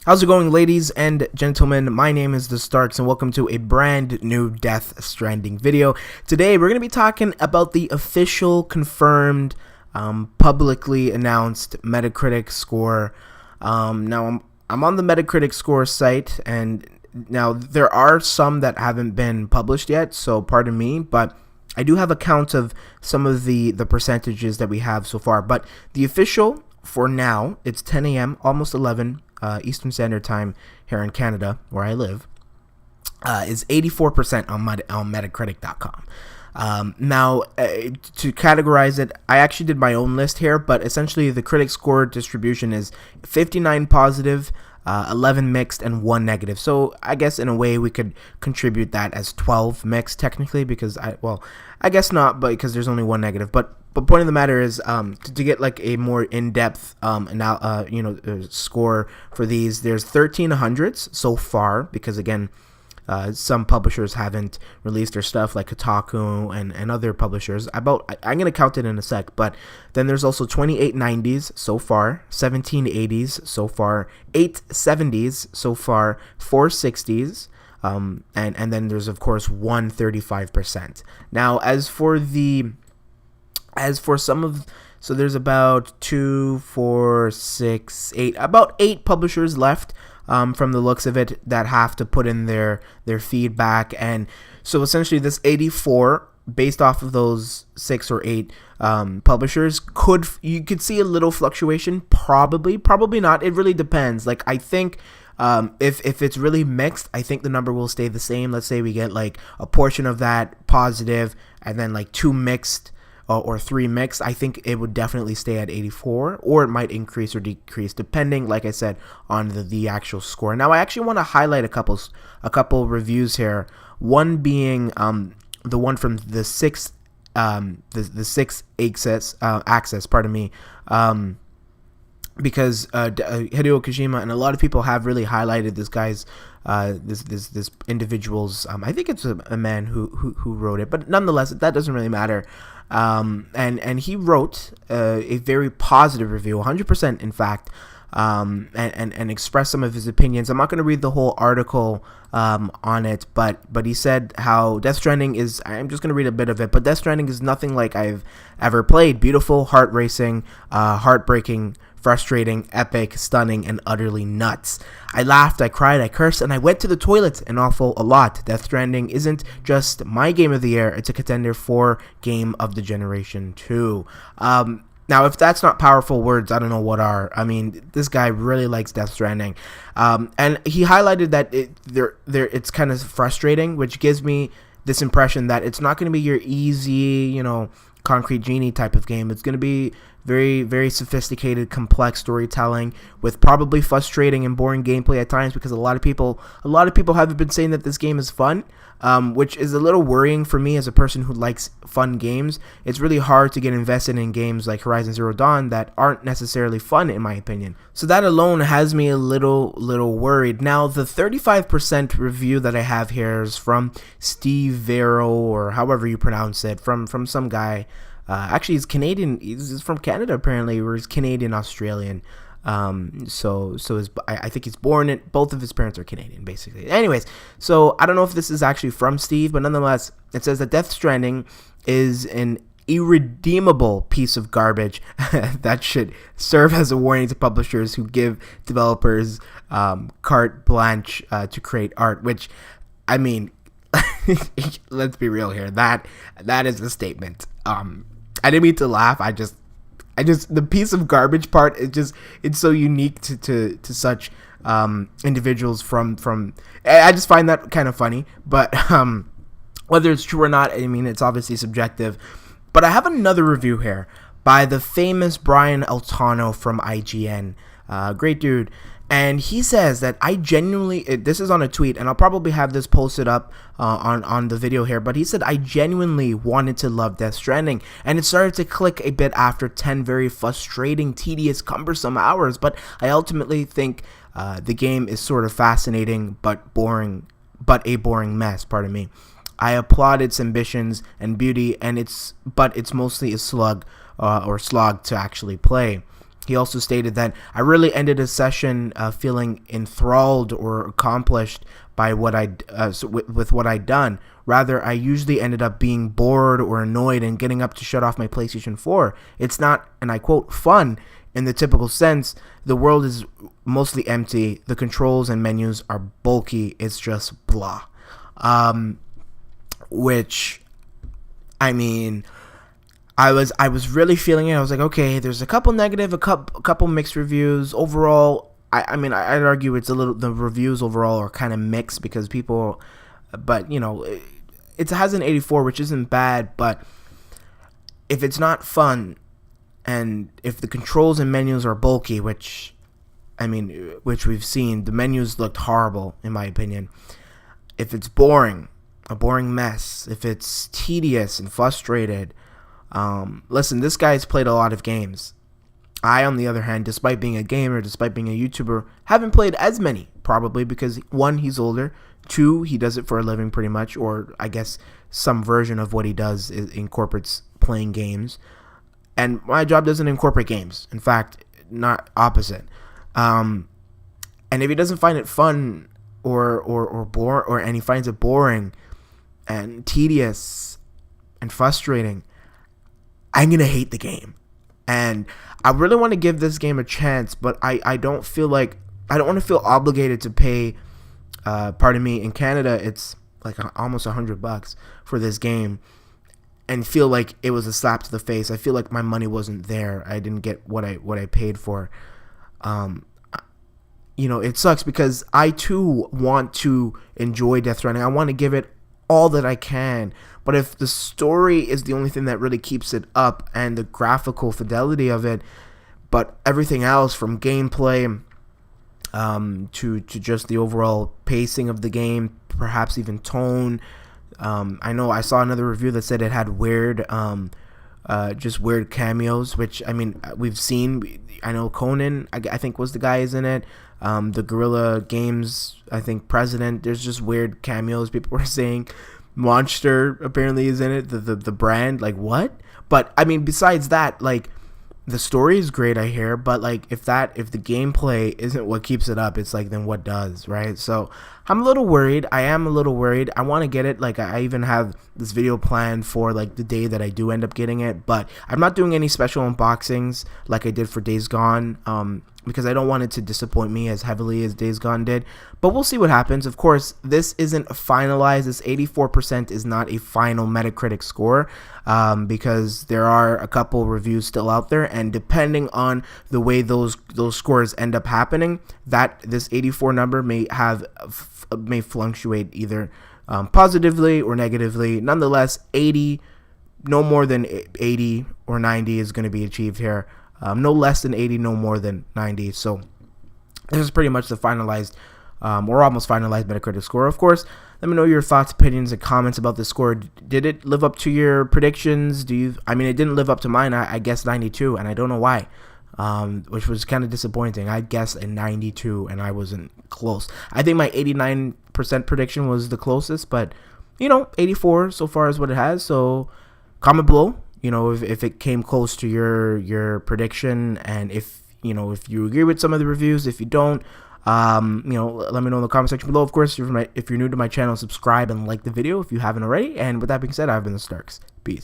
How's it going, ladies and gentlemen? My name is TheStarkz, and welcome to a brand new Death Stranding video. Today, we're going to be talking about the official, confirmed, publicly announced Metacritic score. I'm on the Metacritic score site, and now there are some that haven't been published yet, so pardon me, but I do have a count of some of the percentages that we have so far. But the official, for now, it's 10 a.m., almost 11 Eastern Standard Time here in Canada, where I live, is 84% on Metacritic.com. To categorize it, I actually did my own list here, but essentially the critic score distribution is 59 positive, 11 mixed, and 1 negative. So I guess in a way we could contribute that as 12 mixed technically, because I guess not, but because there's only 1 negative. But point of the matter is, to get like a more in-depth score for these, there's 1300s so far, because again, some publishers haven't released their stuff, like Kotaku and other publishers. I'm going to count it in a sec, but then there's also 2890s so far, 1780s so far, 870s so far, 460s, and then there's of course 135%. Now, as for some of, so there's about 2, 4, 6, 8, about 8 publishers left, from the looks of it, that have to put in their feedback. And so essentially this 84, based off of those 6 or 8 publishers, you could see a little fluctuation, probably not. It really depends. Like, I think if it's really mixed, I think the number will stay the same. Let's say we get like a portion of that positive and then like 2 mixed, or 3 mixed, I think it would definitely stay at 84, or it might increase or decrease depending, like I said, on the actual score. Now, I actually want to highlight a couple reviews here. One being the one from the sixth access, pardon me, because Hideo Kojima and a lot of people have really highlighted this guy's this individual's, I think it's a man who wrote it, but nonetheless, that doesn't really matter. And he wrote a very positive review, 100% in fact, and expressed some of his opinions. I'm not going to read the whole article on it, but he said how Death Stranding is, I'm just going to read a bit of it, but Death Stranding is nothing like I've ever played. Beautiful, heart-racing, heartbreaking, frustrating, epic, stunning, and utterly nuts. I laughed, I cried, I cursed, and I went to the toilet an awful a lot. Death Stranding isn't just my game of the year, it's a contender for game of the generation too. Now, if that's not powerful words, I don't know what are. I mean, this guy really likes Death Stranding, and he highlighted that it's kind of frustrating, which gives me this impression that it's not going to be your easy, Concrete Genie type of game. It's going to be very, very sophisticated, complex storytelling with probably frustrating and boring gameplay at times, because a lot of people have been saying that this game is fun, which is a little worrying for me as a person who likes fun games. It's really hard to get invested in games like Horizon Zero Dawn that aren't necessarily fun, in my opinion. So that alone has me a little worried. Now, the 35% review that I have here is from Steve Vero, or however you pronounce it, from some guy. Actually, he's Canadian. He's from Canada, apparently, or he's Canadian-Australian. So I think he's born both of his parents are Canadian, basically. Anyways, so I don't know if this is actually from Steve, but nonetheless, it says that Death Stranding is an irredeemable piece of garbage that should serve as a warning to publishers who give developers carte blanche to create art, which, I mean, let's be real here. That is the statement. I didn't mean to laugh. I just the piece of garbage part, it's so unique to such individuals from I just find that kind of funny. But whether it's true or not, I mean, it's obviously subjective. But I have another review here by the famous Brian Altano from IGN. Great dude. And he says that this is on a tweet, and I'll probably have this posted up on the video here, but he said, I genuinely wanted to love Death Stranding, and it started to click a bit after 10 very frustrating, tedious, cumbersome hours, but I ultimately think the game is sort of fascinating, but a boring mess, pardon me. I applaud its ambitions and beauty, but it's mostly a slog to actually play. He also stated that I really ended a session feeling enthralled or accomplished by with what I'd done. Rather, I usually ended up being bored or annoyed and getting up to shut off my PlayStation 4. It's not, and I quote, fun in the typical sense. The world is mostly empty. The controls and menus are bulky. It's just blah. Which, I mean, I was really feeling it. I was like, okay, there's a couple negative, a couple mixed reviews. Overall, I mean, I'd argue it's a little, the reviews overall are kind of mixed because people, but you know, it has an 84, which isn't bad, but if it's not fun and if the controls and menus are bulky, which we've seen, the menus looked horrible in my opinion. If it's boring, a boring mess, if it's tedious and frustrated, listen, this guy's played a lot of games. I, on the other hand, despite being a gamer, despite being a YouTuber, haven't played as many, probably because, one, he's older, two, he does it for a living pretty much, or I guess some version of what he does incorporates playing games, and my job doesn't incorporate games. In fact, not opposite. And if he doesn't find it fun and he finds it boring and tedious and frustrating, I'm going to hate the game. And I really want to give this game a chance, but I don't want to feel obligated to pay, pardon me, in Canada, it's like almost $100 for this game, and feel like it was a slap to the face. I feel like my money wasn't there. I didn't get what I paid for. You know, it sucks because I too want to enjoy Death Stranding. I want to give it all that I can, but if the story is the only thing that really keeps it up and the graphical fidelity of it, but everything else from gameplay to just the overall pacing of the game, perhaps even tone, I know I saw another review that said it had weird just weird cameos, which I mean we've seen. I know Conan, I think was the guy is in it. The Guerrilla Games, I think president. There's just weird cameos. People were saying Monster apparently is in it. The brand, like what? But I mean, besides that, like the story is great, I hear. But like if the gameplay isn't what keeps it up, it's like then what does, right? So I'm a little worried. I am a little worried. I want to get it. Like I even have this video planned for like the day that I do end up getting it. But I'm not doing any special unboxings like I did for Days Gone. Because I don't want it to disappoint me as heavily as Days Gone did. But we'll see what happens. Of course, this isn't finalized. This 84% is not a final Metacritic score because there are a couple reviews still out there. And depending on the way those scores end up happening, that this 84 number may fluctuate either positively or negatively. Nonetheless, 80, no more than 80 or 90 is going to be achieved here. No less than 80, no more than 90. So this is pretty much the finalized, or almost finalized Metacritic score. Of course, let me know your thoughts, opinions, and comments about the score. Did it live up to your predictions? I mean, it didn't live up to mine. I guessed 92, and I don't know why, which was kind of disappointing. I guessed a 92, and I wasn't close. I think my 89% prediction was the closest, but, 84 so far is what it has. So comment below. If it came close to your prediction, and if you agree with some of the reviews. If you don't, let me know in the comment section below. Of course, if you're new to my channel, subscribe and like the video if you haven't already. And with that being said, I've been TheStarkz. Peace.